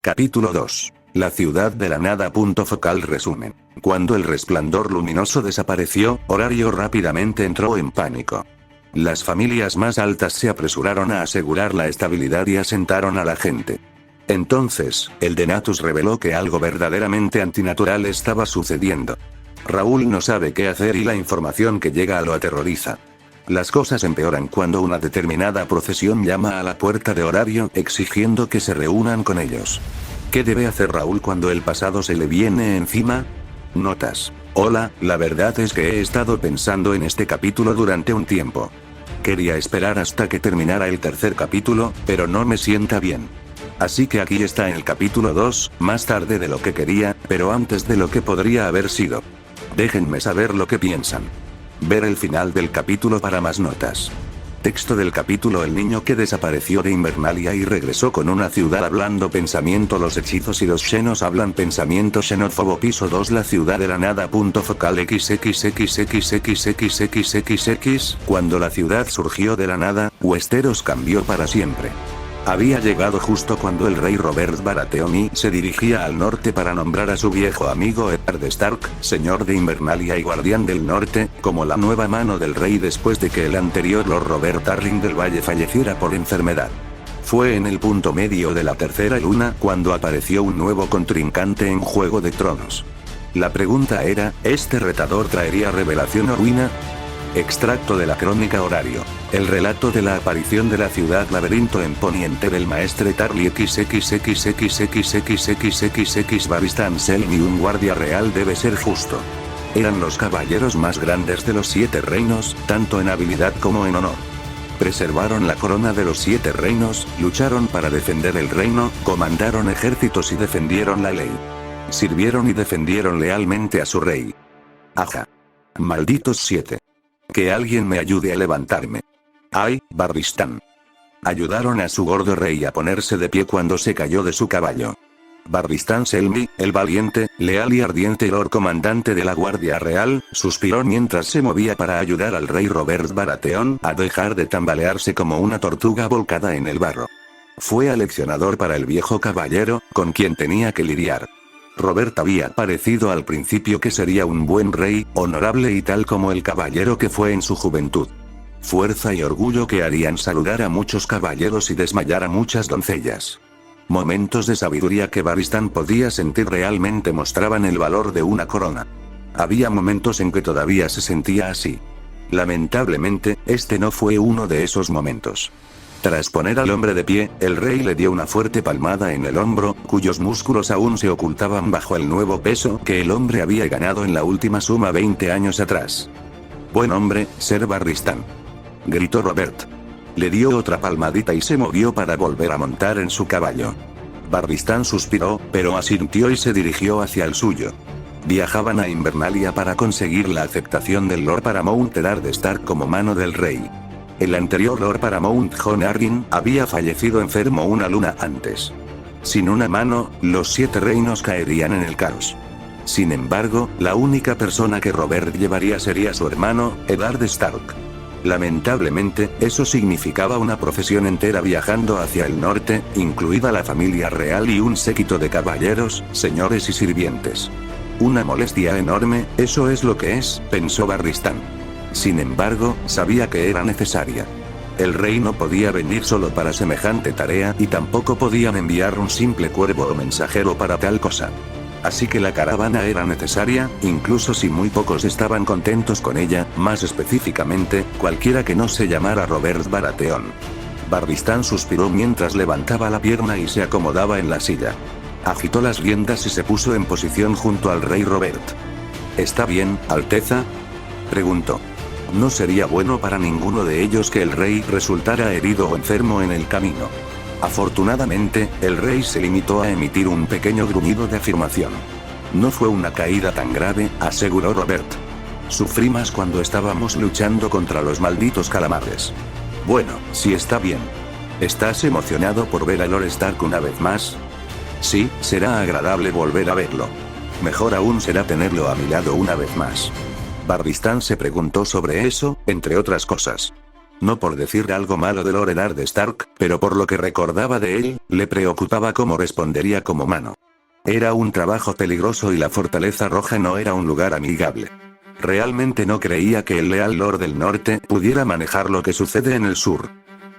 Capítulo 2. La ciudad de la nada. Punto focal. Resumen. Cuando el resplandor luminoso desapareció, Horario rápidamente entró en pánico. Las familias más altas se apresuraron a asegurar la estabilidad y asentaron a la gente. Entonces, el Denatus reveló que algo verdaderamente antinatural estaba sucediendo. Raúl no sabe qué hacer y la información que llega lo aterroriza. Las cosas empeoran cuando una determinada procesión llama a la puerta de Horario exigiendo que se reúnan con ellos. ¿Qué debe hacer Raúl cuando el pasado se le viene encima? Notas. Hola, la verdad es que he estado pensando en este capítulo durante un tiempo. Quería esperar hasta que terminara el tercer capítulo, pero no me sienta bien. Así que aquí está en el capítulo 2, más tarde de lo que quería, pero antes de lo que podría haber sido. Déjenme saber lo que piensan. Ver el final del capítulo para más notas. Texto del capítulo: el niño que desapareció de Invernalia y regresó con una ciudad hablando pensamiento. Los hechizos y los xenos hablan pensamiento xenófobo. Piso 2. La ciudad de la nada. Punto focal. XXXXXXXXX. Cuando la ciudad surgió de la nada, Westeros cambió para siempre. Había llegado justo cuando el rey Robert Baratheon se dirigía al norte para nombrar a su viejo amigo Eddard Stark, señor de Invernalia y guardián del norte, como la nueva mano del rey después de que el anterior Lord Robert Arryn del Valle falleciera por enfermedad. Fue en el punto medio de la tercera luna cuando apareció un nuevo contrincante en Juego de Tronos. La pregunta era, ¿este retador traería revelación o ruina? Extracto de la crónica Horario. El relato de la aparición de la ciudad laberinto en poniente del maestre Tarly XXXXXXXXXX. Barristan Selmy. Un guardia real debe ser justo. Eran los caballeros más grandes de los 7 reinos, tanto en habilidad como en honor. Preservaron la corona de los 7 reinos, lucharon para defender el reino, comandaron ejércitos y defendieron la ley. Sirvieron y defendieron lealmente a su rey. Aja. Malditos 7. Que alguien me ayude a levantarme. ¡Ay, Barristan! Ayudaron a su gordo rey a ponerse de pie cuando se cayó de su caballo. Barristan Selmy, el valiente, leal y ardiente Lord Comandante de la Guardia Real, suspiró mientras se movía para ayudar al rey Robert Baratheon a dejar de tambalearse como una tortuga volcada en el barro. Fue aleccionador para el viejo caballero, con quien tenía que lidiar. Robert había parecido al principio que sería un buen rey, honorable y tal como el caballero que fue en su juventud. Fuerza y orgullo que harían saludar a muchos caballeros y desmayar a muchas doncellas. Momentos de sabiduría que Barristan podía sentir realmente mostraban el valor de una corona. Había momentos en que todavía se sentía así. Lamentablemente, este no fue uno de esos momentos. Tras poner al hombre de pie, el rey le dio una fuerte palmada en el hombro, cuyos músculos aún se ocultaban bajo el nuevo peso que el hombre había ganado en la última suma 20 años atrás. «Buen hombre, Ser Barristan», gritó Robert. Le dio otra palmadita y se movió para volver a montar en su caballo. Barristan suspiró, pero asintió y se dirigió hacia el suyo. Viajaban a Invernalia para conseguir la aceptación del Lord Paramount Eddard Stark como mano del rey. El anterior Lord Paramount Jon Arryn había fallecido enfermo una luna antes. Sin una mano, los 7 reinos caerían en el caos. Sin embargo, la única persona que Robert llevaría sería su hermano, Eddard Stark. Lamentablemente, eso significaba una profesión entera viajando hacia el norte, incluida la familia real y un séquito de caballeros, señores y sirvientes. Una molestia enorme, eso es lo que es, pensó Barristan. Sin embargo, sabía que era necesaria. El rey no podía venir solo para semejante tarea y tampoco podían enviar un simple cuervo o mensajero para tal cosa. Así que la caravana era necesaria, incluso si muy pocos estaban contentos con ella, más específicamente, cualquiera que no se llamara Robert Baratheon. Barristan suspiró mientras levantaba la pierna y se acomodaba en la silla. Agitó las riendas y se puso en posición junto al rey Robert. ¿Está bien, Alteza?, preguntó. No sería bueno para ninguno de ellos que el rey resultara herido o enfermo en el camino. Afortunadamente, el rey se limitó a emitir un pequeño gruñido de afirmación. No fue una caída tan grave, aseguró Robert. Sufrí más cuando estábamos luchando contra los malditos calamares. Bueno, si está bien. ¿Estás emocionado por ver a Lord Stark una vez más? Sí, será agradable volver a verlo. Mejor aún será tenerlo a mi lado una vez más. Barristan se preguntó sobre eso, entre otras cosas. No por decir algo malo de Lord Eddard Stark, pero por lo que recordaba de él, le preocupaba cómo respondería como humano. Era un trabajo peligroso y la Fortaleza Roja no era un lugar amigable. Realmente no creía que el leal Lord del Norte pudiera manejar lo que sucede en el sur.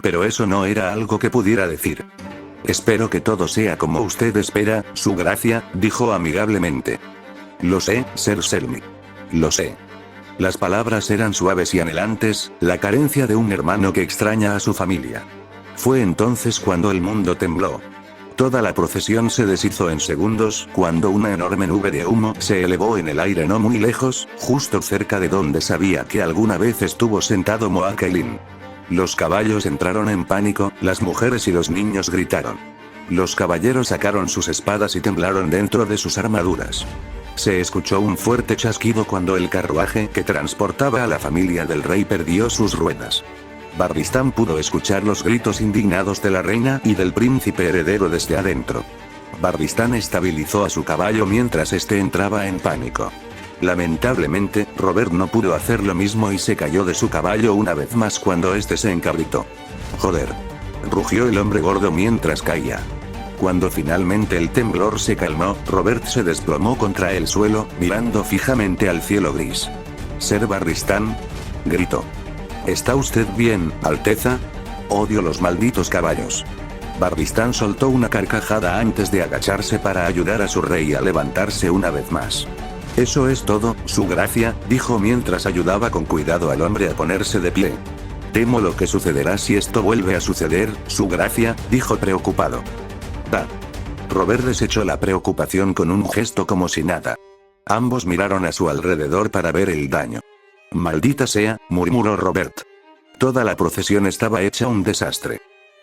Pero eso no era algo que pudiera decir. Espero que todo sea como usted espera, su gracia, dijo amigablemente. Lo sé, Ser Selmy. Lo sé. Las palabras eran suaves y anhelantes, la carencia de un hermano que extraña a su familia. Fue entonces cuando el mundo tembló. Toda la procesión se deshizo en segundos, cuando una enorme nube de humo se elevó en el aire no muy lejos, justo cerca de donde sabía que alguna vez estuvo sentado Moakelin. Los caballos entraron en pánico, las mujeres y los niños gritaron. Los caballeros sacaron sus espadas y temblaron dentro de sus armaduras. Se escuchó un fuerte chasquido cuando el carruaje que transportaba a la familia del rey perdió sus ruedas. Barristan pudo escuchar los gritos indignados de la reina y del príncipe heredero desde adentro. Barristan estabilizó a su caballo mientras este entraba en pánico. Lamentablemente, Robert no pudo hacer lo mismo y se cayó de su caballo una vez más cuando este se encabritó. Joder. Rugió el hombre gordo mientras caía. Cuando finalmente el temblor se calmó, Robert se desplomó contra el suelo, mirando fijamente al cielo gris. «Ser Barristan», gritó. «¿Está usted bien, Alteza? Odio los malditos caballos». Barristan soltó una carcajada antes de agacharse para ayudar a su rey a levantarse una vez más. «Eso es todo, su gracia», dijo mientras ayudaba con cuidado al hombre a ponerse de pie. «Temo lo que sucederá si esto vuelve a suceder, su gracia», dijo preocupado. «Ah». Robert desechó la preocupación con un gesto como si nada. Ambos miraron a su alrededor para ver el daño. «Maldita sea», murmuró Robert. Toda la procesión estaba hecha un desastre.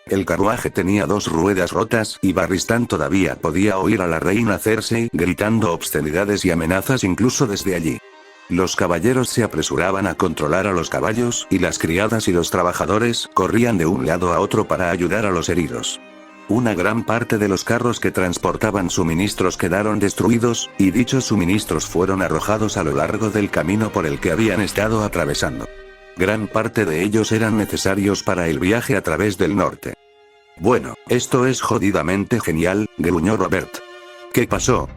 El carruaje tenía 2 ruedas rotas y Barristan todavía podía oír a la reina Cersei gritando obscenidades y amenazas incluso desde allí. Los caballeros se apresuraban a controlar a los caballos y las criadas y los trabajadores corrían de un lado a otro para ayudar a los heridos. Una gran parte de los carros que transportaban suministros quedaron destruidos, y dichos suministros fueron arrojados a lo largo del camino por el que habían estado atravesando. Gran parte de ellos eran necesarios para el viaje a través del norte. «Bueno, esto es jodidamente genial», gruñó Robert. «¿Qué pasó?»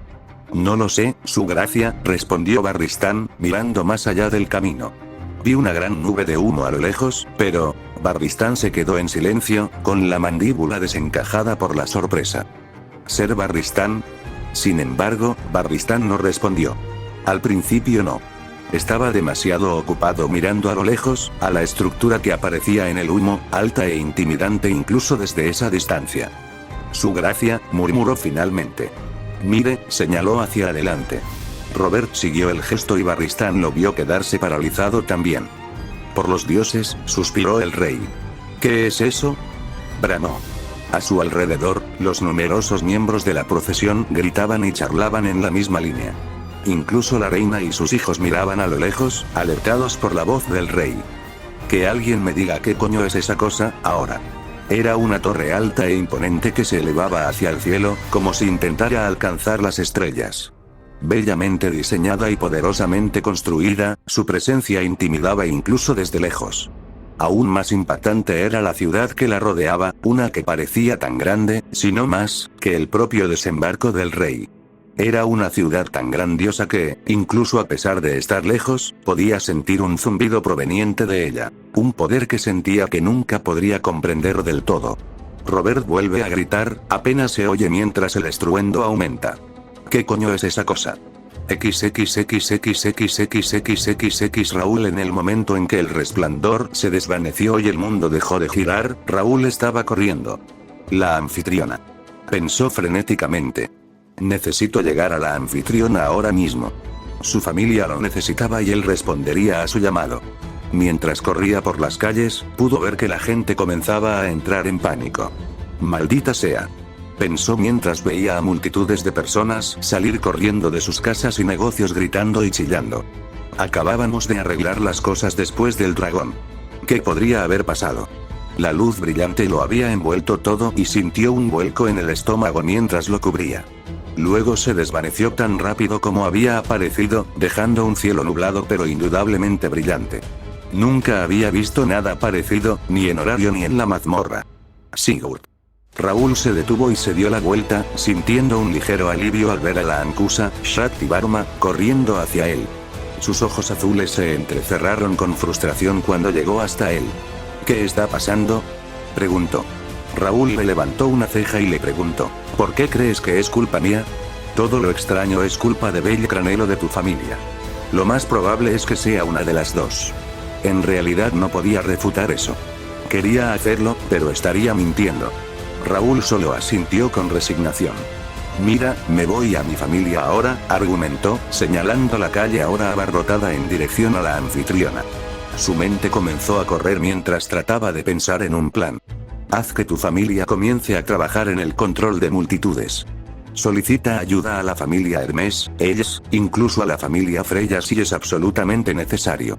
«No lo sé, su gracia», respondió Barristan, mirando más allá del camino. «Vi una gran nube de humo a lo lejos, pero...» Barristan se quedó en silencio, con la mandíbula desencajada por la sorpresa. «¿Ser Barristan?» Sin embargo, Barristan no respondió. Al principio no. Estaba demasiado ocupado mirando a lo lejos, a la estructura que aparecía en el humo, alta e intimidante incluso desde esa distancia. «Su gracia», murmuró finalmente. «Mire», señaló hacia adelante. Robert siguió el gesto y Barristan lo vio quedarse paralizado también. «Por los dioses», suspiró el rey. «¿Qué es eso?», bramó. A su alrededor, los numerosos miembros de la procesión gritaban y charlaban en la misma línea. Incluso la reina y sus hijos miraban a lo lejos, alertados por la voz del rey. «Que alguien me diga qué coño es esa cosa, ahora». Era una torre alta e imponente que se elevaba hacia el cielo, como si intentara alcanzar las estrellas. Bellamente diseñada y poderosamente construida, su presencia intimidaba incluso desde lejos. Aún más impactante era la ciudad que la rodeaba, una que parecía tan grande, si no más, que el propio desembarco del rey. Era una ciudad tan grandiosa que, incluso a pesar de estar lejos, podía sentir un zumbido proveniente de ella, un poder que sentía que nunca podría comprender del todo. Robert vuelve a gritar, apenas se oye mientras el estruendo aumenta. ¿Qué coño es esa cosa? XXXXXXXXX Raúl. En el momento en que el resplandor se desvaneció y el mundo dejó de girar, Raúl estaba corriendo. La anfitriona. Pensó frenéticamente. Necesito llegar a la anfitriona ahora mismo. Su familia lo necesitaba y él respondería a su llamado. Mientras corría por las calles, pudo ver que la gente comenzaba a entrar en pánico. Maldita sea. Pensó mientras veía a multitudes de personas salir corriendo de sus casas y negocios gritando y chillando. Acabábamos de arreglar las cosas después del dragón. ¿Qué podría haber pasado? La luz brillante lo había envuelto todo y sintió un vuelco en el estómago mientras lo cubría. Luego se desvaneció tan rápido como había aparecido, dejando un cielo nublado pero indudablemente brillante. Nunca había visto nada parecido, ni en horario ni en la mazmorra. Sigurd. Raúl se detuvo y se dio la vuelta, sintiendo un ligero alivio al ver a la Ankusa, Shaktivarma, corriendo hacia él. Sus ojos azules se entrecerraron con frustración cuando llegó hasta él. ¿Qué está pasando?, preguntó. Raúl le levantó una ceja y le preguntó, ¿por qué crees que es culpa mía? Todo lo extraño es culpa de Belcranel o de tu familia. Lo más probable es que sea una de las dos. En realidad no podía refutar eso. Quería hacerlo, pero estaría mintiendo. Raúl solo asintió con resignación. Mira, me voy a mi familia ahora, argumentó, señalando la calle ahora abarrotada en dirección a la anfitriona. Su mente comenzó a correr mientras trataba de pensar en un plan. Haz que tu familia comience a trabajar en el control de multitudes. Solicita ayuda a la familia Hermes, ellos, incluso a la familia Freya si es absolutamente necesario.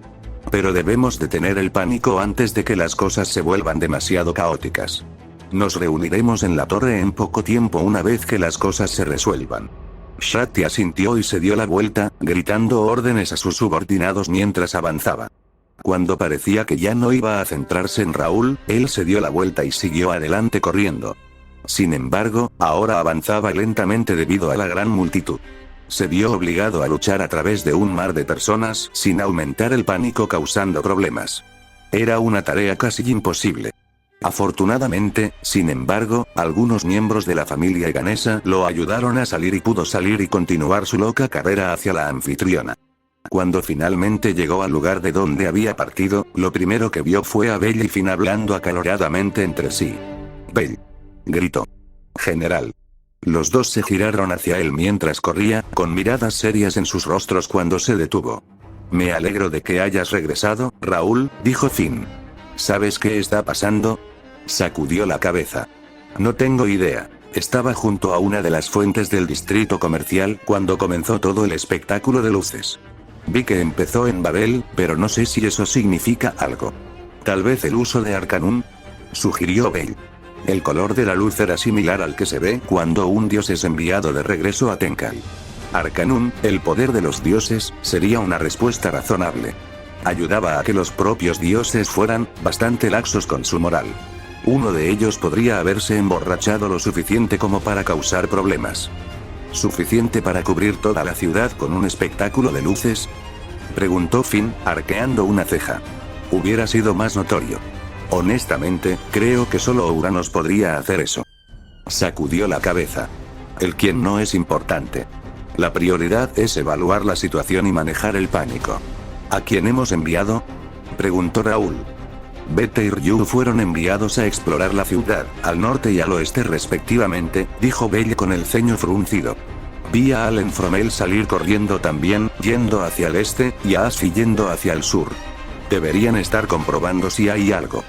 Pero debemos detener el pánico antes de que las cosas se vuelvan demasiado caóticas. Nos reuniremos en la torre en poco tiempo una vez que las cosas se resuelvan. Shakti asintió y se dio la vuelta, gritando órdenes a sus subordinados mientras avanzaba. Cuando parecía que ya no iba a centrarse en Raúl, él se dio la vuelta y siguió adelante corriendo. Sin embargo, ahora avanzaba lentamente debido a la gran multitud. Se vio obligado a luchar a través de un mar de personas sin aumentar el pánico causando problemas. Era una tarea casi imposible. Afortunadamente, sin embargo, algunos miembros de la familia ganesa lo ayudaron a salir y pudo salir y continuar su loca carrera hacia la anfitriona. Cuando finalmente llegó al lugar de donde había partido, lo primero que vio fue a Bell y Finn hablando acaloradamente entre sí. Bell, gritó. General. Los dos se giraron hacia él mientras corría, con miradas serias en sus rostros cuando se detuvo. Me alegro de que hayas regresado, Raúl, dijo Finn. ¿Sabes qué está pasando? Sacudió la cabeza. No tengo idea. Estaba junto a una de las fuentes del distrito comercial cuando comenzó todo el espectáculo de luces. Vi que empezó en Babel, pero no sé si eso significa algo. Tal vez el uso de Arcanum, sugirió Bell. El color de la luz era similar al que se ve cuando un dios es enviado de regreso a Tenkai. Arcanum, el poder de los dioses, sería una respuesta razonable. Ayudaba a que los propios dioses fueran bastante laxos con su moral. Uno de ellos podría haberse emborrachado lo suficiente como para causar problemas. ¿Suficiente para cubrir toda la ciudad con un espectáculo de luces?, preguntó Finn, arqueando una ceja. Hubiera sido más notorio. Honestamente, creo que solo Uranos podría hacer eso. Sacudió la cabeza. El quién no es importante. La prioridad es evaluar la situación y manejar el pánico. ¿A quién hemos enviado?, preguntó Raúl. Bete y Ryu fueron enviados a explorar la ciudad, al norte y al oeste respectivamente, dijo Bell con el ceño fruncido. Vi a Allen Fromel salir corriendo también, yendo hacia el este, y a Asfi yendo hacia el sur. Deberían estar comprobando si hay algo.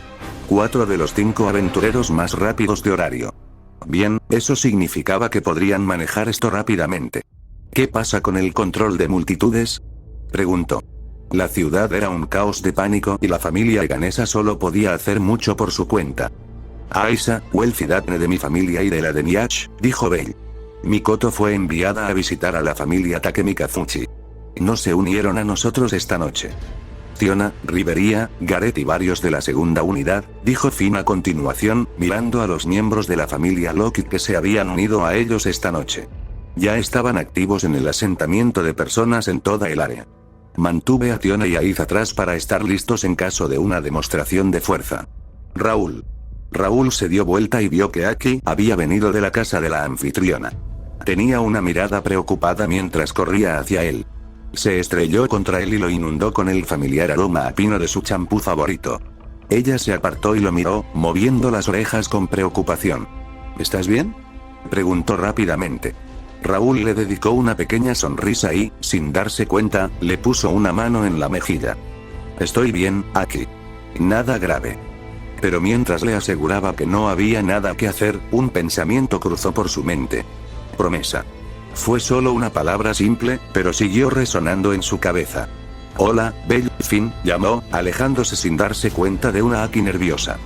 4 de los 5 aventureros más rápidos de horario. Bien, eso significaba que podrían manejar esto rápidamente. ¿Qué pasa con el control de multitudes?, preguntó. La ciudad era un caos de pánico y la familia ganesa solo podía hacer mucho por su cuenta. Aisa, Welfidadne de mi familia y de la de Niach, dijo Bell. Mikoto fue enviada a visitar a la familia Takemikazuchi. No se unieron a nosotros esta noche. Tiona, Rivería, Gareth y varios de la segunda unidad, dijo Finn a continuación, mirando a los miembros de la familia Loki que se habían unido a ellos esta noche. Ya estaban activos en el asentamiento de personas en toda el área. Mantuve a Tiona y a Iz atrás para estar listos en caso de una demostración de fuerza. Raúl. Raúl se dio vuelta y vio que Aki había venido de la casa de la anfitriona. Tenía una mirada preocupada mientras corría hacia él. Se estrelló contra él y lo inundó con el familiar aroma a pino de su champú favorito. Ella se apartó y lo miró, moviendo las orejas con preocupación. ¿Estás bien?, preguntó rápidamente. Raúl le dedicó una pequeña sonrisa y, sin darse cuenta, le puso una mano en la mejilla. Estoy bien, Aki. Nada grave. Pero mientras le aseguraba que no había nada que hacer, un pensamiento cruzó por su mente. Promesa. Fue solo una palabra simple, pero siguió resonando en su cabeza. Hola, Bell, Finn, llamó, alejándose sin darse cuenta de una Aki nerviosa.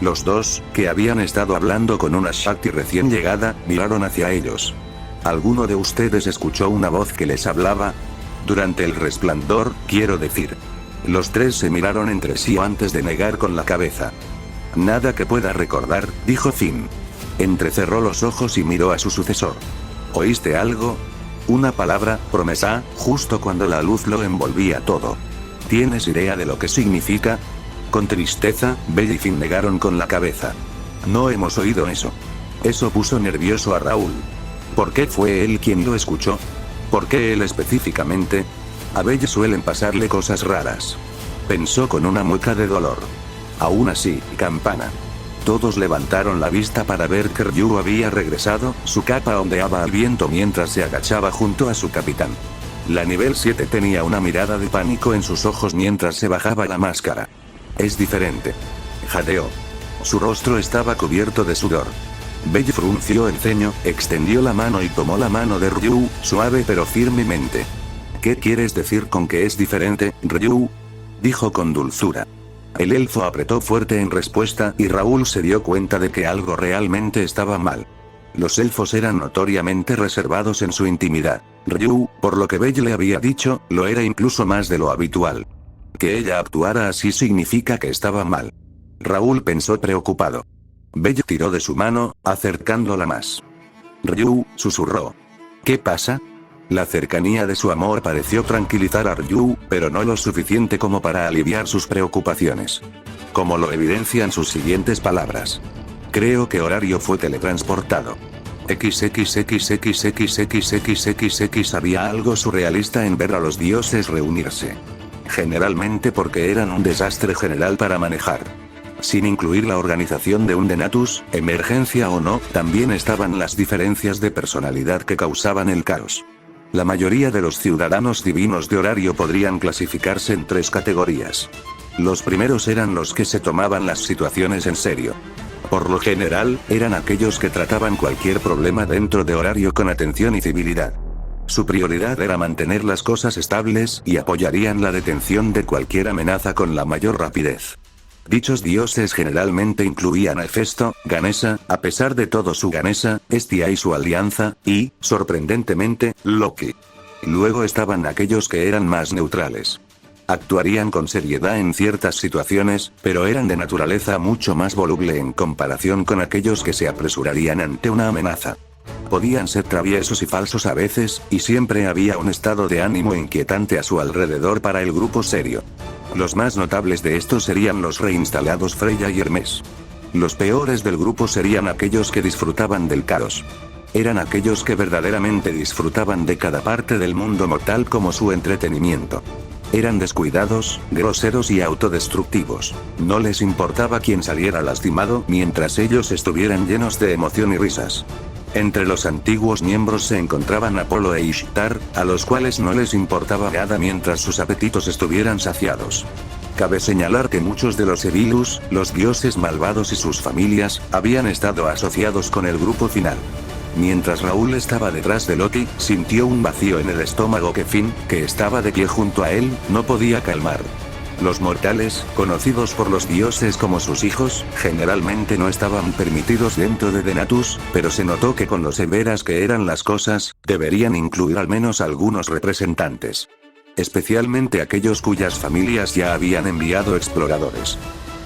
Los dos, que habían estado hablando con una Shakti recién llegada, miraron hacia ellos. ¿Alguno de ustedes escuchó una voz que les hablaba? Durante el resplandor, quiero decir. Los tres se miraron entre sí antes de negar con la cabeza. Nada que pueda recordar, dijo Finn. Entrecerró los ojos y miró a su sucesor. ¿Oíste algo? Una palabra, promesa, justo cuando la luz lo envolvía todo. ¿Tienes idea de lo que significa? Con tristeza, Belle y Finn negaron con la cabeza. No hemos oído eso. Eso puso nervioso a Raúl. ¿Por qué fue él quien lo escuchó? ¿Por qué él específicamente? A Belle suelen pasarle cosas raras. Pensó con una mueca de dolor. Aún así, campana. Todos levantaron la vista para ver que Ryu había regresado, su capa ondeaba al viento mientras se agachaba junto a su capitán. La nivel 7 tenía una mirada de pánico en sus ojos mientras se bajaba la máscara. Es diferente. Jadeó. Su rostro estaba cubierto de sudor. Belle frunció el ceño, extendió la mano y tomó la mano de Ryu, suave pero firmemente. ¿Qué quieres decir con que es diferente, Ryu? Dijo con dulzura. El elfo apretó fuerte en respuesta y Raúl se dio cuenta de que algo realmente estaba mal. Los elfos eran notoriamente reservados en su intimidad. Ryu, por lo que Belle le había dicho, lo era incluso más de lo habitual. Que ella actuara así significa que estaba mal. Raúl pensó preocupado. Belle tiró de su mano, acercándola más. Ryu, susurró. ¿Qué pasa? La cercanía de su amor pareció tranquilizar a Ryu, pero no lo suficiente como para aliviar sus preocupaciones. Como lo evidencian sus siguientes palabras. Creo que Horario fue teletransportado. XXXXXXXXX había algo surrealista en ver a los dioses reunirse. Generalmente porque eran un desastre general para manejar. Sin incluir la organización de un Denatus, emergencia o no, también estaban las diferencias de personalidad que causaban el caos. La mayoría de los ciudadanos divinos de Horario podrían clasificarse en 3 categorías. Los primeros eran los que se tomaban las situaciones en serio. Por lo general, eran aquellos que trataban cualquier problema dentro de Horario con atención y civilidad. Su prioridad era mantener las cosas estables y apoyarían la detención de cualquier amenaza con la mayor rapidez. Dichos dioses generalmente incluían a Hefesto, Ganesa, a pesar de todo su Ganesa, Hestia y su alianza, y, sorprendentemente, Loki. Luego estaban aquellos que eran más neutrales. Actuarían con seriedad en ciertas situaciones, pero eran de naturaleza mucho más voluble en comparación con aquellos que se apresurarían ante una amenaza. Podían ser traviesos y falsos a veces, y siempre había un estado de ánimo inquietante a su alrededor para el grupo serio. Los más notables de estos serían los reinstalados Freya y Hermes. Los peores del grupo serían aquellos que disfrutaban del caos. Eran aquellos que verdaderamente disfrutaban de cada parte del mundo mortal como su entretenimiento. Eran descuidados, groseros y autodestructivos. No les importaba quién saliera lastimado mientras ellos estuvieran llenos de emoción y risas. Entre los antiguos miembros se encontraban Apolo e Ishtar, a los cuales no les importaba nada mientras sus apetitos estuvieran saciados. Cabe señalar que muchos de los Evilus, los dioses malvados y sus familias, habían estado asociados con el grupo final. Mientras Raúl estaba detrás de Loki, sintió un vacío en el estómago que Finn, que estaba de pie junto a él, no podía calmar. Los mortales, conocidos por los dioses como sus hijos, generalmente no estaban permitidos dentro de Denatus, pero se notó que con lo severas que eran las cosas, deberían incluir al menos algunos representantes. Especialmente aquellos cuyas familias ya habían enviado exploradores.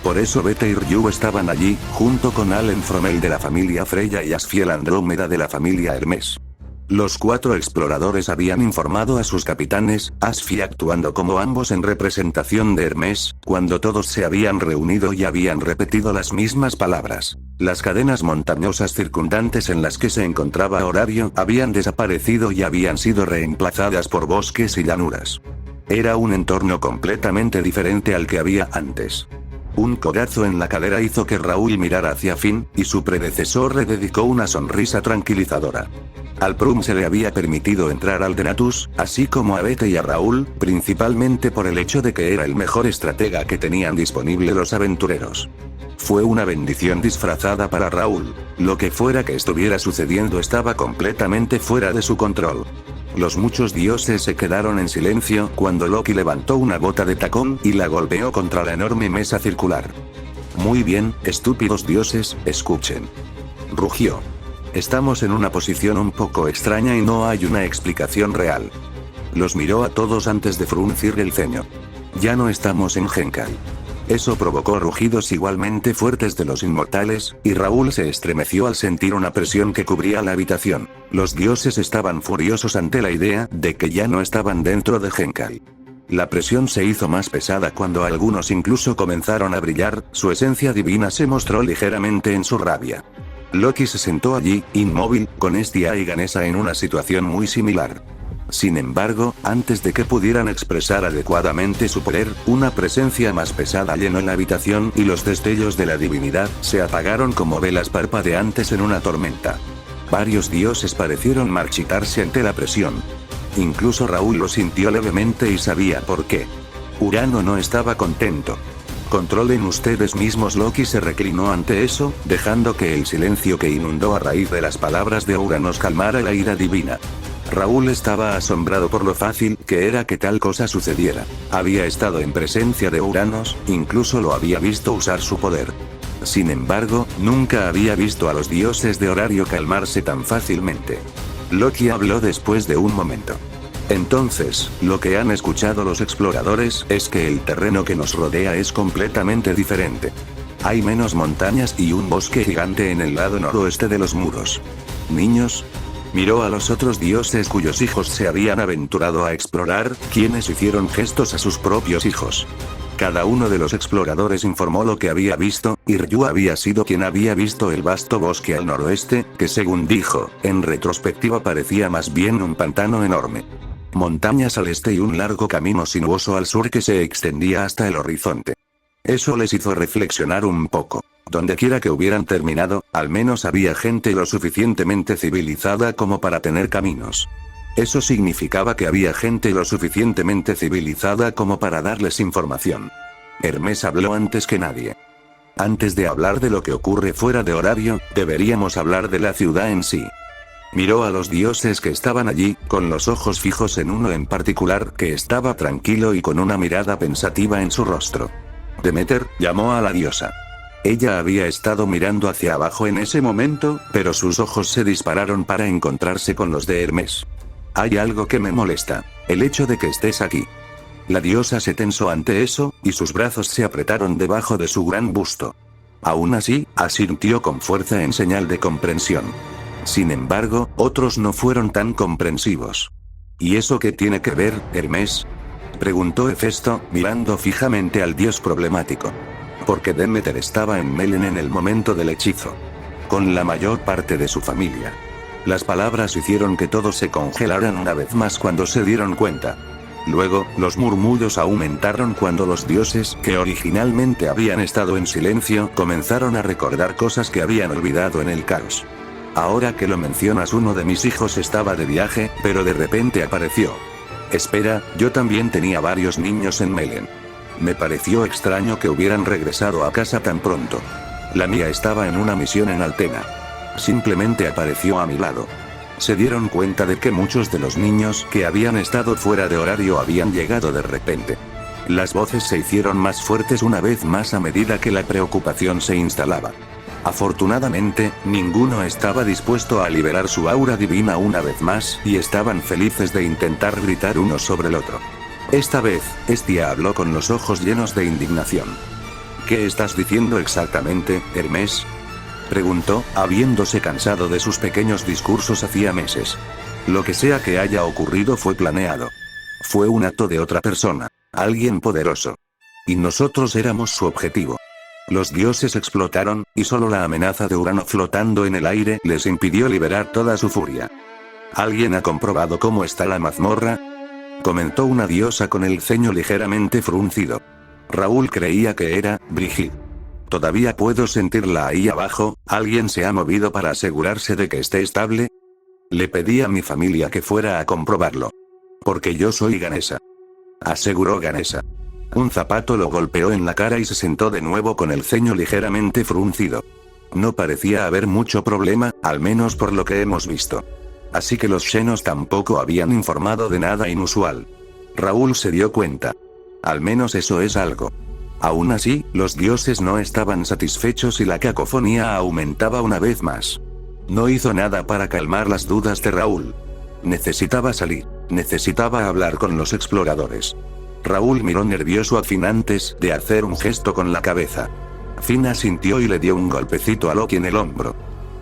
Por eso Bete y Ryu estaban allí, junto con Allen Fromel de la familia Freya y Asfiel Andrómeda de la familia Hermes. Los 4 exploradores habían informado a sus capitanes, Asfi actuando como ambos en representación de Hermes, cuando todos se habían reunido y habían repetido las mismas palabras. Las cadenas montañosas circundantes en las que se encontraba Horario habían desaparecido y habían sido reemplazadas por bosques y llanuras. Era un entorno completamente diferente al que había antes. Un codazo en la cadera hizo que Raúl mirara hacia Finn, y su predecesor le dedicó una sonrisa tranquilizadora. Al Prum se le había permitido entrar al Denatus, así como a Bete y a Raúl, principalmente por el hecho de que era el mejor estratega que tenían disponible los aventureros. Fue una bendición disfrazada para Raúl. Lo que fuera que estuviera sucediendo estaba completamente fuera de su control. Los muchos dioses se quedaron en silencio cuando Loki levantó una bota de tacón y la golpeó contra la enorme mesa circular. Muy bien, estúpidos dioses, escuchen. Rugió. Estamos en una posición un poco extraña y no hay una explicación real. Los miró a todos antes de fruncir el ceño. Ya no estamos en Genkai. Eso provocó rugidos igualmente fuertes de los inmortales, y Raúl se estremeció al sentir una presión que cubría la habitación. Los dioses estaban furiosos ante la idea de que ya no estaban dentro de Genkai. La presión se hizo más pesada cuando algunos incluso comenzaron a brillar, su esencia divina se mostró ligeramente en su rabia. Loki se sentó allí, inmóvil, con Hestia y Ganesha en una situación muy similar. Sin embargo, antes de que pudieran expresar adecuadamente su poder, una presencia más pesada llenó la habitación y los destellos de la divinidad se apagaron como velas parpadeantes en una tormenta. Varios dioses parecieron marchitarse ante la presión. Incluso Raúl lo sintió levemente y sabía por qué. Urano no estaba contento. Controlen ustedes mismos. Loki se reclinó ante eso, dejando que el silencio que inundó a raíz de las palabras de Uranos calmara la ira divina. Raúl estaba asombrado por lo fácil que era que tal cosa sucediera. Había estado en presencia de Uranos, incluso lo había visto usar su poder. Sin embargo, nunca había visto a los dioses de Horario calmarse tan fácilmente. Loki habló después de un momento. Entonces, lo que han escuchado los exploradores es que el terreno que nos rodea es completamente diferente. Hay menos montañas y un bosque gigante en el lado noroeste de los muros. Niños, miró a los otros dioses cuyos hijos se habían aventurado a explorar, quienes hicieron gestos a sus propios hijos. Cada uno de los exploradores informó lo que había visto, y Ryu había sido quien había visto el vasto bosque al noroeste, que según dijo, en retrospectiva parecía más bien un pantano enorme. Montañas al este y un largo camino sinuoso al sur que se extendía hasta el horizonte. Eso les hizo reflexionar un poco. Dondequiera que hubieran terminado, al menos había gente lo suficientemente civilizada como para tener caminos. Eso significaba que había gente lo suficientemente civilizada como para darles información. Hermes habló antes que nadie. Antes de hablar de lo que ocurre fuera de Horario, deberíamos hablar de la ciudad en sí. Miró a los dioses que estaban allí, con los ojos fijos en uno en particular que estaba tranquilo y con una mirada pensativa en su rostro. Demeter llamó a la diosa. Ella había estado mirando hacia abajo en ese momento, pero sus ojos se dispararon para encontrarse con los de Hermes. Hay algo que me molesta. El hecho de que estés aquí. La diosa se tensó ante eso, y sus brazos se apretaron debajo de su gran busto. Aún así, asintió con fuerza en señal de comprensión. Sin embargo, otros no fueron tan comprensivos. ¿Y eso qué tiene que ver, Hermes?, preguntó Hefesto, mirando fijamente al dios problemático. Porque Demeter estaba en Melen en el momento del hechizo. Con la mayor parte de su familia. Las palabras hicieron que todos se congelaran una vez más cuando se dieron cuenta. Luego, los murmullos aumentaron cuando los dioses, que originalmente habían estado en silencio, comenzaron a recordar cosas que habían olvidado en el caos. Ahora que lo mencionas, uno de mis hijos estaba de viaje, pero de repente apareció. Espera, yo también tenía varios niños en Melen. Me pareció extraño que hubieran regresado a casa tan pronto. La mía estaba en una misión en Altena. Simplemente apareció a mi lado. Se dieron cuenta de que muchos de los niños que habían estado fuera de Horario habían llegado de repente. Las voces se hicieron más fuertes una vez más a medida que la preocupación se instalaba. Afortunadamente, ninguno estaba dispuesto a liberar su aura divina una vez más, y estaban felices de intentar gritar uno sobre el otro. Esta vez, Hestia habló con los ojos llenos de indignación. ¿Qué estás diciendo exactamente, Hermes?, preguntó, habiéndose cansado de sus pequeños discursos hacía meses. Lo que sea que haya ocurrido fue planeado. Fue un acto de otra persona, alguien poderoso. Y nosotros éramos su objetivo. Los dioses explotaron, y solo la amenaza de Urano flotando en el aire les impidió liberar toda su furia. ¿Alguien ha comprobado cómo está la mazmorra?, comentó una diosa con el ceño ligeramente fruncido. Raúl creía que era Brigitte. Todavía puedo sentirla ahí abajo. ¿Alguien se ha movido para asegurarse de que esté estable? Le pedí a mi familia que fuera a comprobarlo. Porque yo soy Ganesha, aseguró Ganesha. Un zapato lo golpeó en la cara y se sentó de nuevo con el ceño ligeramente fruncido. No parecía haber mucho problema, al menos por lo que hemos visto. Así que los Xenos tampoco habían informado de nada inusual. Raúl se dio cuenta. Al menos eso es algo. Aún así, los dioses no estaban satisfechos y la cacofonía aumentaba una vez más. No hizo nada para calmar las dudas de Raúl. Necesitaba salir. Necesitaba hablar con los exploradores. Raúl miró nervioso a Finn antes de hacer un gesto con la cabeza. Finn asintió y le dio un golpecito a Loki en el hombro.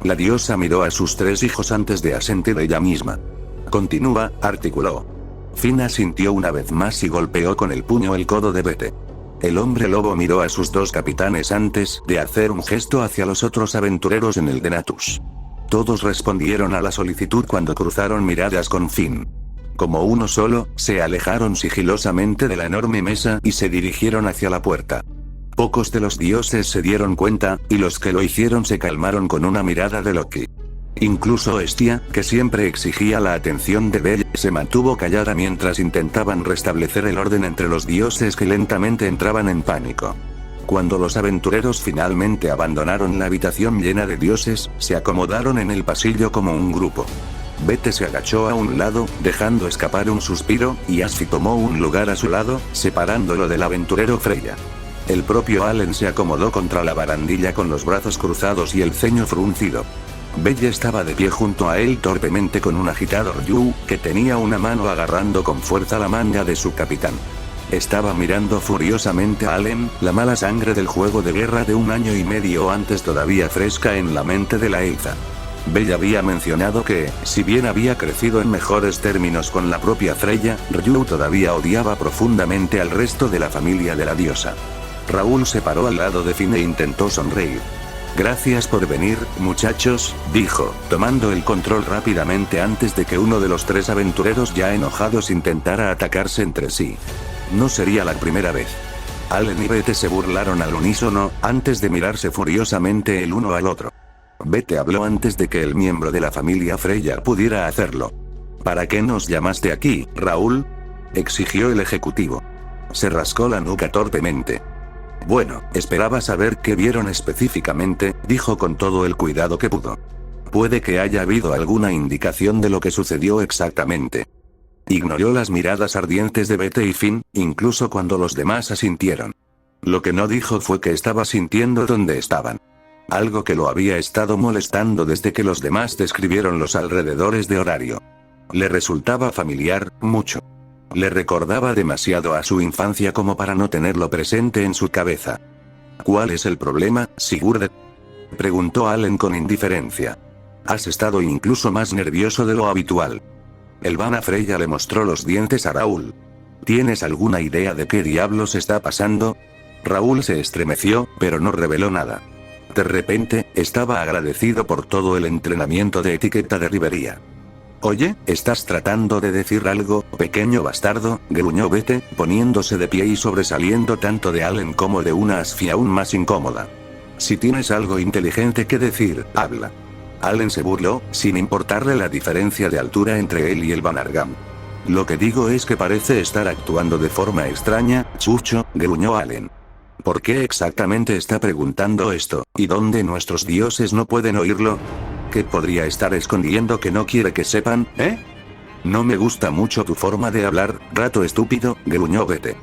La diosa miró a sus 3 hijos antes de asentir ella misma. Continúa, articuló. Finn asintió una vez más y golpeó con el puño el codo de Bete. El hombre lobo miró a sus 2 capitanes antes de hacer un gesto hacia los otros aventureros en el de Natus. Todos respondieron a la solicitud cuando cruzaron miradas con Finn. Como uno solo, se alejaron sigilosamente de la enorme mesa y se dirigieron hacia la puerta. Pocos de los dioses se dieron cuenta, y los que lo hicieron se calmaron con una mirada de Loki. Incluso Hestia, que siempre exigía la atención de Bella, se mantuvo callada mientras intentaban restablecer el orden entre los dioses que lentamente entraban en pánico. Cuando los aventureros finalmente abandonaron la habitación llena de dioses, se acomodaron en el pasillo como un grupo. Bete se agachó a un lado, dejando escapar un suspiro, y Asfi tomó un lugar a su lado, separándolo del aventurero Freya. El propio Allen se acomodó contra la barandilla con los brazos cruzados y el ceño fruncido. Bella estaba de pie junto a él torpemente con un agitado Ryu, que tenía una mano agarrando con fuerza la manga de su capitán. Estaba mirando furiosamente a Allen, la mala sangre del juego de guerra de 1 año y medio antes todavía fresca en la mente de la elfa. Bella había mencionado que, si bien había crecido en mejores términos con la propia Freya, Ryu todavía odiaba profundamente al resto de la familia de la diosa. Raúl se paró al lado de Finn e intentó sonreír. Gracias por venir, muchachos, dijo, tomando el control rápidamente antes de que uno de los 3 aventureros ya enojados intentara atacarse entre sí. No sería la primera vez. Allen y Bete se burlaron al unísono, antes de mirarse furiosamente el uno al otro. Bete habló antes de que el miembro de la familia Freya pudiera hacerlo. ¿Para qué nos llamaste aquí, Raúl?, exigió el ejecutivo. Se rascó la nuca torpemente. Bueno, esperaba saber qué vieron específicamente, dijo con todo el cuidado que pudo. Puede que haya habido alguna indicación de lo que sucedió exactamente. Ignoró las miradas ardientes de Bete y Finn, incluso cuando los demás asintieron. Lo que no dijo fue que estaba sintiendo donde estaban. Algo que lo había estado molestando desde que los demás describieron los alrededores de Horario. Le resultaba familiar, mucho. Le recordaba demasiado a su infancia como para no tenerlo presente en su cabeza. ¿Cuál es el problema, Sigurd?, preguntó Allen con indiferencia. Has estado incluso más nervioso de lo habitual. El Vana Freya le mostró los dientes a Raúl. ¿Tienes alguna idea de qué diablos está pasando? Raúl se estremeció, pero no reveló nada. De repente, estaba agradecido por todo el entrenamiento de etiqueta de Rivería. Oye, ¿estás tratando de decir algo, pequeño bastardo?, gruñó Bete, poniéndose de pie y sobresaliendo tanto de Allen como de una Asfi aún más incómoda. Si tienes algo inteligente que decir, habla. Allen se burló, sin importarle la diferencia de altura entre él y el Banargam. Lo que digo es que parece estar actuando de forma extraña, chucho, gruñó Allen. ¿Por qué exactamente está preguntando esto, y dónde nuestros dioses no pueden oírlo? ¿Qué podría estar escondiendo que no quiere que sepan, No me gusta mucho tu forma de hablar, rato estúpido, gruñó Bete.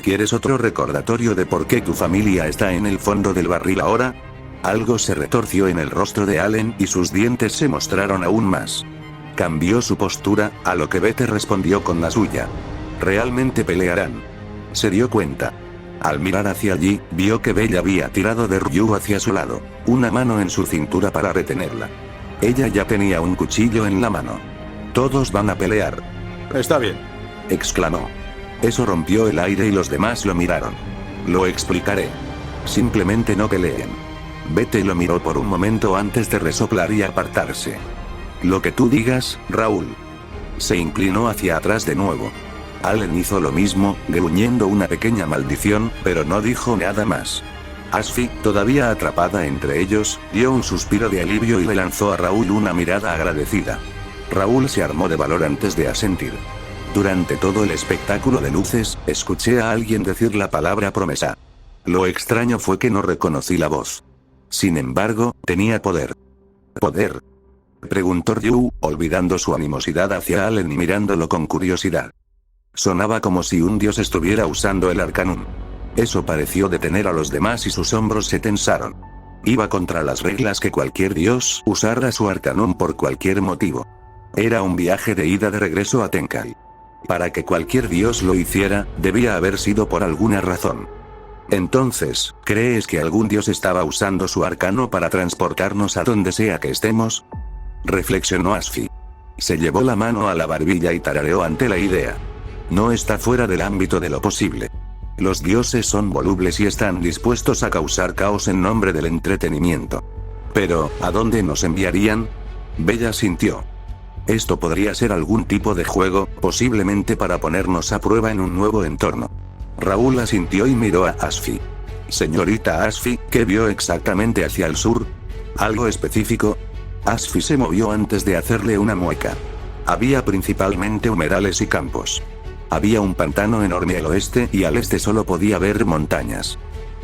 ¿Quieres otro recordatorio de por qué tu familia está en el fondo del barril ahora? Algo se retorció en el rostro de Allen y sus dientes se mostraron aún más. Cambió su postura, a lo que Bete respondió con la suya. Realmente pelearán. Se dio cuenta. Al mirar hacia allí, vio que Bella había tirado de Ryu hacia su lado, una mano en su cintura para retenerla. Ella ya tenía un cuchillo en la mano. Todos van a pelear. Está bien, exclamó. Eso rompió el aire y los demás lo miraron. Lo explicaré. Simplemente no peleen. Bete lo miró por un momento antes de resoplar y apartarse. Lo que tú digas, Raúl. Se inclinó hacia atrás de nuevo. Allen hizo lo mismo, gruñendo una pequeña maldición, pero no dijo nada más. Asfi, todavía atrapada entre ellos, dio un suspiro de alivio y le lanzó a Raúl una mirada agradecida. Raúl se armó de valor antes de asentir. Durante todo el espectáculo de luces, escuché a alguien decir la palabra promesa. Lo extraño fue que no reconocí la voz. Sin embargo, tenía poder. ¿Poder?, preguntó Ryu, olvidando su animosidad hacia Allen y mirándolo con curiosidad. Sonaba como si un dios estuviera usando el arcanum. Eso pareció detener a los demás y sus hombros se tensaron. Iba contra las reglas que cualquier dios usara su arcanum por cualquier motivo. Era un viaje de ida de regreso a Tenkai. Para que cualquier dios lo hiciera, debía haber sido por alguna razón. Entonces, ¿crees que algún dios estaba usando su arcano para transportarnos a donde sea que estemos? Reflexionó Asfi. Se llevó la mano a la barbilla y tarareó ante la idea. No está fuera del ámbito de lo posible. Los dioses son volubles y están dispuestos a causar caos en nombre del entretenimiento. Pero, ¿a dónde nos enviarían? Bella sintió. Esto podría ser algún tipo de juego, posiblemente para ponernos a prueba en un nuevo entorno. Raúl asintió y miró a Asfi. Señorita Asfi, ¿qué vio exactamente hacia el sur? ¿Algo específico? Asfi se movió antes de hacerle una mueca. Había principalmente humedales y campos. Había un pantano enorme al oeste y al este solo podía ver montañas.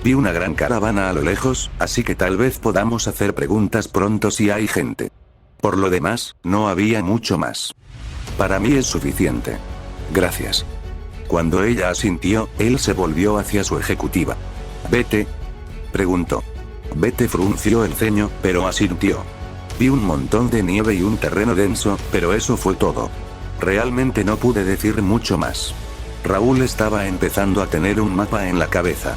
Vi una gran caravana a lo lejos, así que tal vez podamos hacer preguntas pronto si hay gente. Por lo demás, no había mucho más. Para mí es suficiente. Gracias. Cuando ella asintió, él se volvió hacia su ejecutiva. ¿Vete? Preguntó. Vete frunció el ceño, pero asintió. Vi un montón de nieve y un terreno denso, pero eso fue todo. Realmente no pude decir mucho más. Raúl estaba empezando a tener un mapa en la cabeza.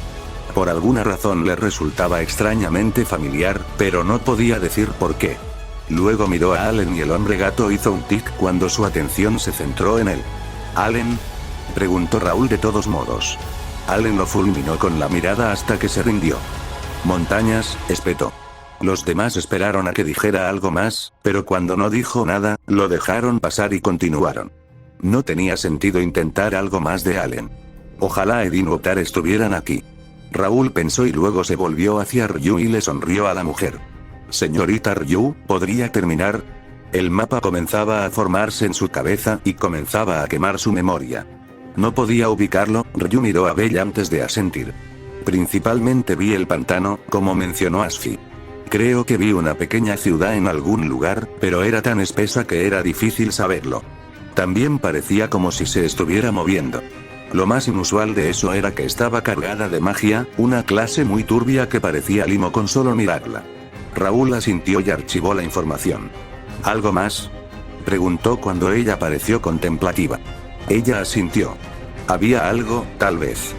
Por alguna razón le resultaba extrañamente familiar, pero no podía decir por qué. Luego miró a Allen y el hombre gato hizo un tic cuando su atención se centró en él. ¿Allen? Preguntó Raúl de todos modos. Allen lo fulminó con la mirada hasta que se rindió. Montañas, espetó. Los demás esperaron a que dijera algo más, pero cuando no dijo nada, lo dejaron pasar y continuaron. No tenía sentido intentar algo más de Allen. Ojalá Edin o Tar estuvieran aquí. Raúl pensó y luego se volvió hacia Ryu y le sonrió a la mujer. Señorita Ryu, ¿podría terminar? El mapa comenzaba a formarse en su cabeza y comenzaba a quemar su memoria. No podía ubicarlo. Ryu miró a Bella antes de asentir. Principalmente vi el pantano, como mencionó Asfi. Creo que vi una pequeña ciudad en algún lugar, pero era tan espesa que era difícil saberlo. También parecía como si se estuviera moviendo. Lo más inusual de eso era que estaba cargada de magia, una clase muy turbia que parecía limo con solo mirarla. Raúl asintió y archivó la información. ¿Algo más? Preguntó cuando ella pareció contemplativa. Ella asintió. Había algo, tal vez.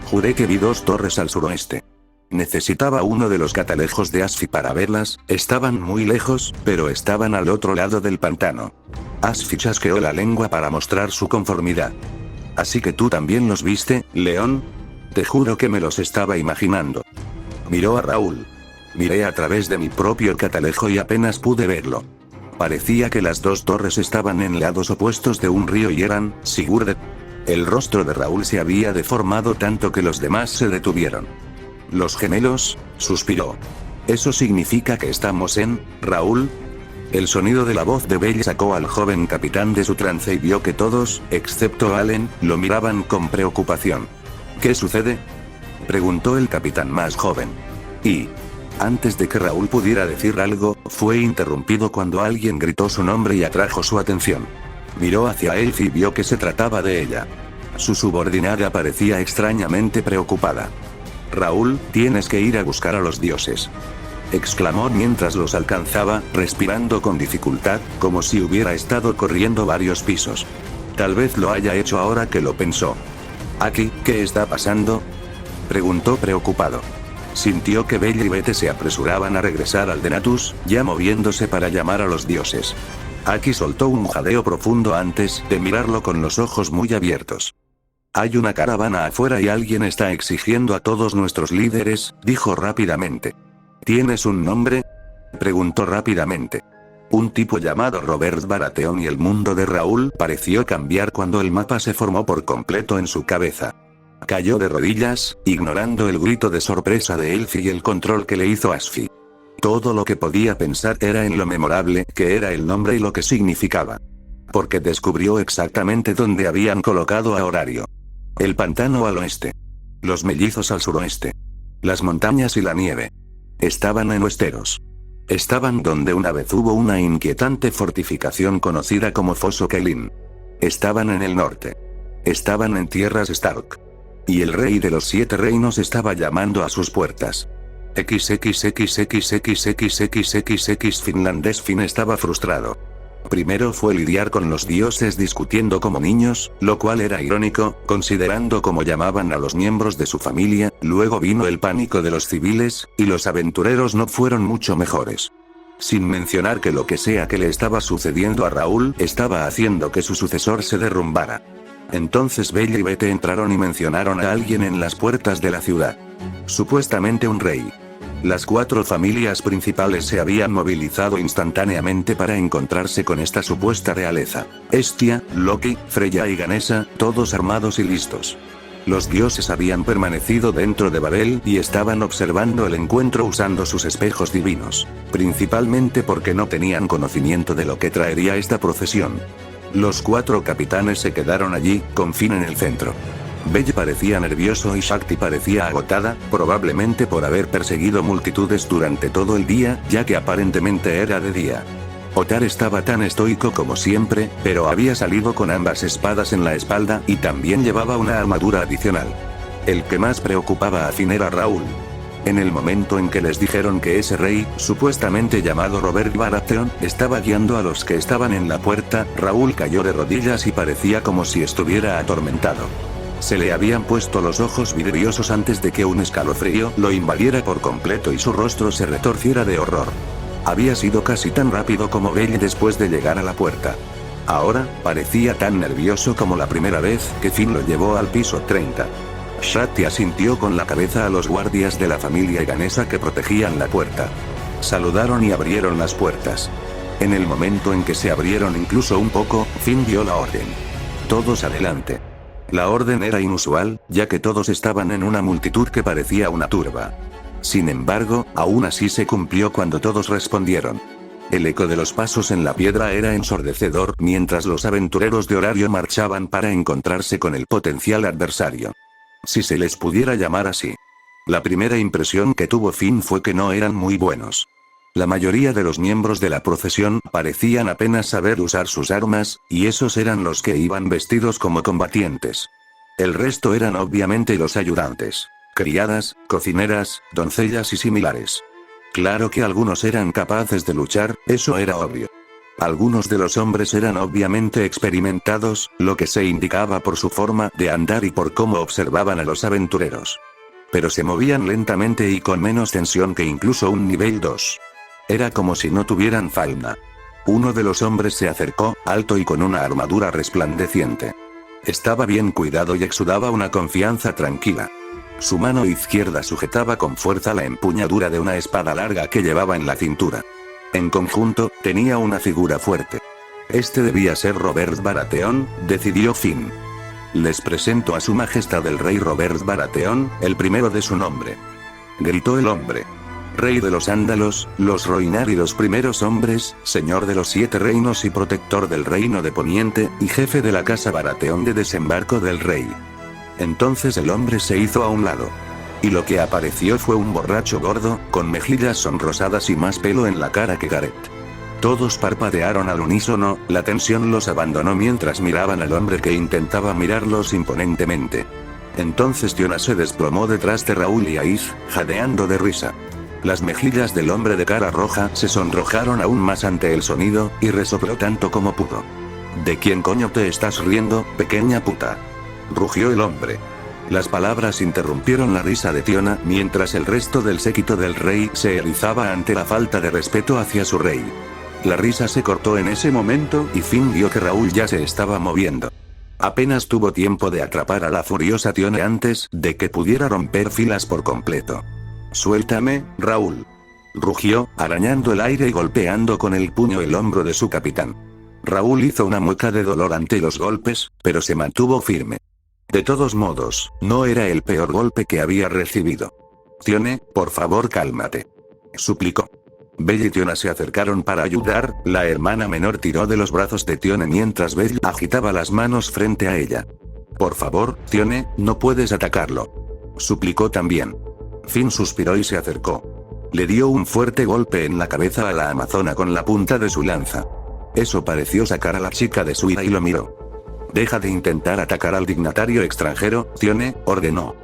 Juré que vi 2 torres al suroeste. Necesitaba uno de los catalejos de Asfi para verlas, estaban muy lejos, pero estaban al otro lado del pantano. Asfi chasqueó la lengua para mostrar su conformidad. ¿Así que tú también los viste, León? Te juro que me los estaba imaginando. Miró a Raúl. Miré a través de mi propio catalejo y apenas pude verlo. Parecía que las 2 torres estaban en lados opuestos de un río y eran, Sigurd. El rostro de Raúl se había deformado tanto que los demás se detuvieron. ¿Los gemelos? Suspiró. ¿Eso significa que estamos en, Raúl? El sonido de la voz de Bell sacó al joven capitán de su trance y vio que todos, excepto Allen, lo miraban con preocupación. ¿Qué sucede? Preguntó el capitán más joven. Y, antes de que Raúl pudiera decir algo, fue interrumpido cuando alguien gritó su nombre y atrajo su atención. Miró hacia él y vio que se trataba de ella. Su subordinada parecía extrañamente preocupada. Raúl, tienes que ir a buscar a los dioses. Exclamó mientras los alcanzaba, respirando con dificultad, como si hubiera estado corriendo varios pisos. Tal vez lo haya hecho ahora que lo pensó. ¿Aquí, qué está pasando? Preguntó preocupado. Sintió que Bell y Bete se apresuraban a regresar al Denatus, ya moviéndose para llamar a los dioses. Aki soltó un jadeo profundo antes de mirarlo con los ojos muy abiertos. Hay una caravana afuera y alguien está exigiendo a todos nuestros líderes, dijo rápidamente. ¿Tienes un nombre? Preguntó rápidamente. Un tipo llamado Robert Baratheon y el mundo de Raúl pareció cambiar cuando el mapa se formó por completo en su cabeza. Cayó de rodillas, ignorando el grito de sorpresa de Elfi y el control que le hizo Asfi. Todo lo que podía pensar era en lo memorable que era el nombre y lo que significaba. Porque descubrió exactamente dónde habían colocado a Horario. El pantano al oeste. Los mellizos al suroeste. Las montañas y la nieve. Estaban en Westeros. Estaban donde una vez hubo una inquietante fortificación conocida como Foso Kelin. Estaban en el norte. Estaban en tierras Stark. Y el rey de los 7 reinos estaba llamando a sus puertas. XXXXXXXX finlandés Finn estaba frustrado. Primero fue lidiar con los dioses discutiendo como niños, lo cual era irónico, considerando cómo llamaban a los miembros de su familia, luego vino el pánico de los civiles, y los aventureros no fueron mucho mejores. Sin mencionar que lo que sea que le estaba sucediendo a Raúl estaba haciendo que su sucesor se derrumbara. Entonces Bella y Bete entraron y mencionaron a alguien en las puertas de la ciudad. Supuestamente un rey. Las 4 familias principales se habían movilizado instantáneamente para encontrarse con esta supuesta realeza. Hestia, Loki, Freya y Ganesa, todos armados y listos. Los dioses habían permanecido dentro de Babel y estaban observando el encuentro usando sus espejos divinos. Principalmente porque no tenían conocimiento de lo que traería esta procesión. Los 4 capitanes se quedaron allí, con Finn en el centro. Bella parecía nervioso y Shakti parecía agotada, probablemente por haber perseguido multitudes durante todo el día, ya que aparentemente era de día. Otar estaba tan estoico como siempre, pero había salido con ambas espadas en la espalda y también llevaba una armadura adicional. El que más preocupaba a Finn era Raúl. En el momento en que les dijeron que ese rey, supuestamente llamado Robert Baratheon, estaba guiando a los que estaban en la puerta, Raúl cayó de rodillas y parecía como si estuviera atormentado. Se le habían puesto los ojos vidriosos antes de que un escalofrío lo invadiera por completo y su rostro se retorciera de horror. Había sido casi tan rápido como Bella después de llegar a la puerta. Ahora, parecía tan nervioso como la primera vez que Finn lo llevó al piso 30. Shakti asintió con la cabeza a los guardias de la familia Ganesa que protegían la puerta. Saludaron y abrieron las puertas. En el momento en que se abrieron incluso un poco, Finn dio la orden. Todos adelante. La orden era inusual, ya que todos estaban en una multitud que parecía una turba. Sin embargo, aún así se cumplió cuando todos respondieron. El eco de los pasos en la piedra era ensordecedor mientras los aventureros de horario marchaban para encontrarse con el potencial adversario. Si se les pudiera llamar así. La primera impresión que tuvo Finn fue que no eran muy buenos. La mayoría de los miembros de la procesión parecían apenas saber usar sus armas, y esos eran los que iban vestidos como combatientes. El resto eran obviamente los ayudantes, criadas, cocineras, doncellas y similares. Claro que algunos eran capaces de luchar, eso era obvio. Algunos de los hombres eran obviamente experimentados, lo que se indicaba por su forma de andar y por cómo observaban a los aventureros. Pero se movían lentamente y con menos tensión que incluso un nivel 2. Era como si no tuvieran falda. Uno de los hombres se acercó, alto y con una armadura resplandeciente. Estaba bien cuidado y exudaba una confianza tranquila. Su mano izquierda sujetaba con fuerza la empuñadura de una espada larga que llevaba en la cintura. En conjunto, tenía una figura fuerte. Este debía ser Robert Baratheon, decidió Finn. Les presento a su majestad el rey Robert Baratheon, el primero de su nombre. Gritó el hombre. Rey de los Ándalos, los Rhoynar y los primeros hombres, señor de los 7 reinos y protector del reino de Poniente, y jefe de la casa Baratheon de desembarco del rey. Entonces el hombre se hizo a un lado. Y lo que apareció fue un borracho gordo, con mejillas sonrosadas y más pelo en la cara que Gareth. Todos parpadearon al unísono, la tensión los abandonó mientras miraban al hombre que intentaba mirarlos imponentemente. Entonces Tiona se desplomó detrás de Raúl y Aiz, jadeando de risa. Las mejillas del hombre de cara roja se sonrojaron aún más ante el sonido, y resopló tanto como pudo. ¿De quién coño te estás riendo, pequeña puta?, rugió el hombre. Las palabras interrumpieron la risa de Tiona mientras el resto del séquito del rey se erizaba ante la falta de respeto hacia su rey. La risa se cortó en ese momento y Finn vio que Raúl ya se estaba moviendo. Apenas tuvo tiempo de atrapar a la furiosa Tiona antes de que pudiera romper filas por completo. «Suéltame, Raúl», rugió, arañando el aire y golpeando con el puño el hombro de su capitán. Raúl hizo una mueca de dolor ante los golpes, pero se mantuvo firme. De todos modos, no era el peor golpe que había recibido. «Tione, por favor cálmate», suplicó. Bella y Tiona se acercaron para ayudar, la hermana menor tiró de los brazos de Tione mientras Bella agitaba las manos frente a ella. «Por favor, Tione, no puedes atacarlo», suplicó también. Finn suspiró y se acercó. Le dio un fuerte golpe en la cabeza a la amazona con la punta de su lanza. Eso pareció sacar a la chica de su ira y lo miró. «Deja de intentar atacar al dignatario extranjero, Tione», ordenó.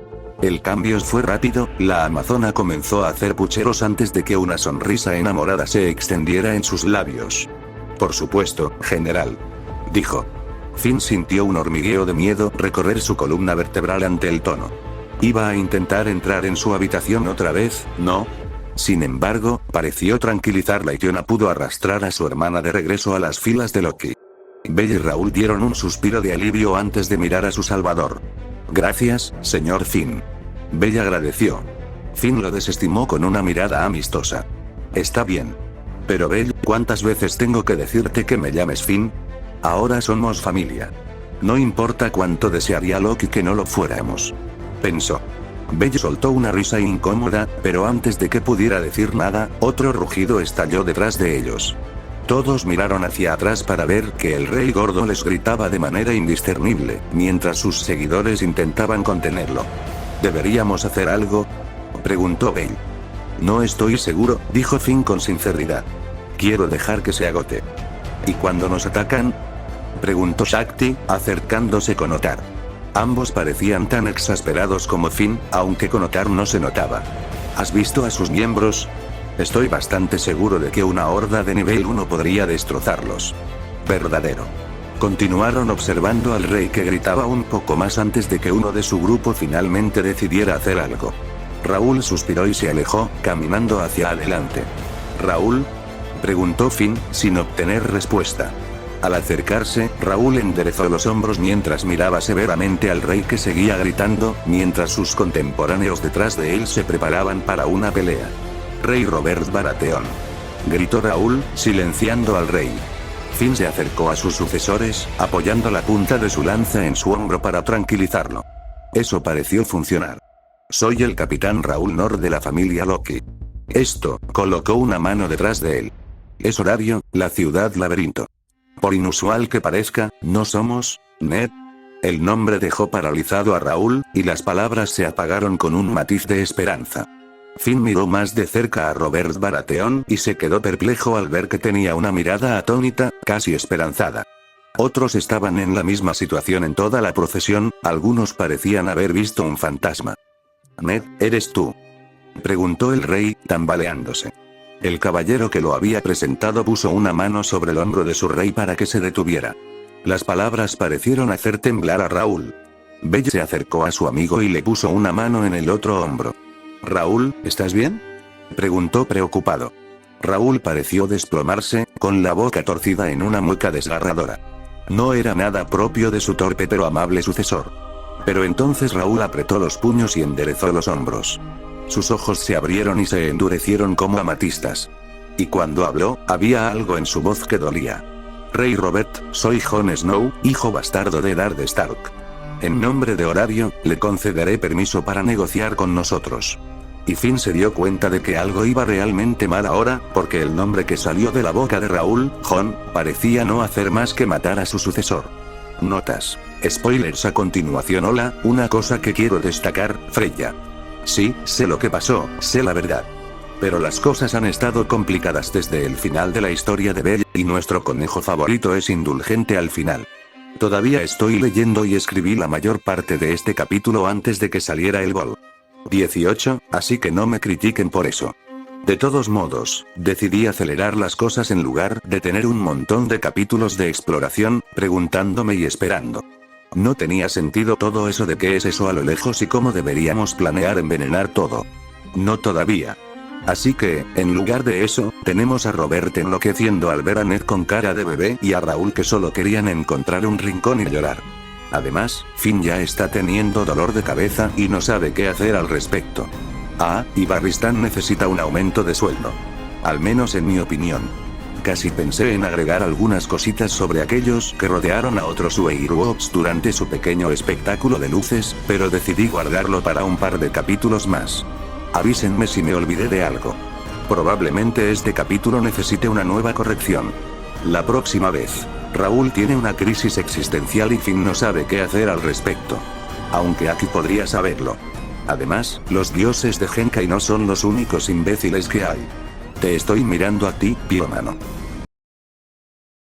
El cambio fue rápido, la amazona comenzó a hacer pucheros antes de que una sonrisa enamorada se extendiera en sus labios. Por supuesto, general. Dijo. Finn sintió un hormigueo de miedo recorrer su columna vertebral ante el tono. ¿Iba a intentar entrar en su habitación otra vez? No. Sin embargo, pareció tranquilizarla y Jonah pudo arrastrar a su hermana de regreso a las filas de Loki. Bella y Raúl dieron un suspiro de alivio antes de mirar a su salvador. Gracias, señor Finn. Bella agradeció. Finn lo desestimó con una mirada amistosa. Está bien. Pero Bella, ¿cuántas veces tengo que decirte que me llames Finn? Ahora somos familia. No importa cuánto desearía Loki que no lo fuéramos. Pensó. Bella soltó una risa incómoda, pero antes de que pudiera decir nada, otro rugido estalló detrás de ellos. Todos miraron hacia atrás para ver que el rey gordo les gritaba de manera indiscernible, mientras sus seguidores intentaban contenerlo. ¿Deberíamos hacer algo?, preguntó Bella. No estoy seguro, dijo Finn con sinceridad. Quiero dejar que se agote. ¿Y cuando nos atacan?, preguntó Shakti, acercándose con Otar. Ambos parecían tan exasperados como Finn, aunque con Otar no se notaba. ¿Has visto a sus miembros? Estoy bastante seguro de que una horda de nivel 1 podría destrozarlos. Verdadero. Continuaron observando al rey que gritaba un poco más antes de que uno de su grupo finalmente decidiera hacer algo. Raúl suspiró y se alejó, caminando hacia adelante. ¿Raúl?, preguntó Finn, sin obtener respuesta. Al acercarse, Raúl enderezó los hombros mientras miraba severamente al rey que seguía gritando, mientras sus contemporáneos detrás de él se preparaban para una pelea. Rey Robert Baratheon. Gritó Raúl, silenciando al rey. Finn se acercó a sus sucesores, apoyando la punta de su lanza en su hombro para tranquilizarlo. Eso pareció funcionar. Soy el capitán Raúl Nord de la familia Loki. Esto, colocó una mano detrás de él. Es horario, la ciudad laberinto. Por inusual que parezca, no somos, Ned. El nombre dejó paralizado a Raúl, y las palabras se apagaron con un matiz de esperanza. Finn miró más de cerca a Robert Baratheon y se quedó perplejo al ver que tenía una mirada atónita, casi esperanzada. Otros estaban en la misma situación en toda la procesión, algunos parecían haber visto un fantasma. Ned, ¿eres tú?, preguntó el rey, tambaleándose. El caballero que lo había presentado puso una mano sobre el hombro de su rey para que se detuviera. Las palabras parecieron hacer temblar a Raúl. Bella se acercó a su amigo y le puso una mano en el otro hombro. Raúl, ¿estás bien?, preguntó preocupado. Raúl pareció desplomarse, con la boca torcida en una mueca desgarradora. No era nada propio de su torpe pero amable sucesor. Pero entonces Raúl apretó los puños y enderezó los hombros. Sus ojos se abrieron y se endurecieron como amatistas. Y cuando habló, había algo en su voz que dolía. Rey Robert, soy Jon Snow, hijo bastardo de Eddard Stark. En nombre de Horario, le concederé permiso para negociar con nosotros. Y Finn se dio cuenta de que algo iba realmente mal ahora, porque el nombre que salió de la boca de Raúl, Jon, parecía no hacer más que matar a su sucesor. Notas. Spoilers a continuación. Hola, una cosa que quiero destacar, Freya. Sí, sé lo que pasó, sé la verdad. Pero las cosas han estado complicadas desde el final de la historia de Bella, y nuestro conejo favorito es indulgente al final. Todavía estoy leyendo y escribí la mayor parte de este capítulo antes de que saliera el Vol. 18, así que no me critiquen por eso. De todos modos, decidí acelerar las cosas en lugar de tener un montón de capítulos de exploración, preguntándome y esperando. No tenía sentido todo eso de qué es eso a lo lejos y cómo deberíamos planear envenenar todo. No todavía. Así que, en lugar de eso, tenemos a Robert enloqueciendo al ver a Ned con cara de bebé y a Raúl que solo querían encontrar un rincón y llorar. Además, Finn ya está teniendo dolor de cabeza y no sabe qué hacer al respecto. Ah, y Barristan necesita un aumento de sueldo. Al menos en mi opinión. Casi pensé en agregar algunas cositas sobre aquellos que rodearon a otros Werewolves durante su pequeño espectáculo de luces, pero decidí guardarlo para un par de capítulos más. Avísenme si me olvidé de algo. Probablemente este capítulo necesite una nueva corrección. La próxima vez. Raúl tiene una crisis existencial y Finn no sabe qué hacer al respecto. Aunque Aki podría saberlo. Además, los dioses de Genkai no son los únicos imbéciles que hay. Te estoy mirando a ti, Piomano.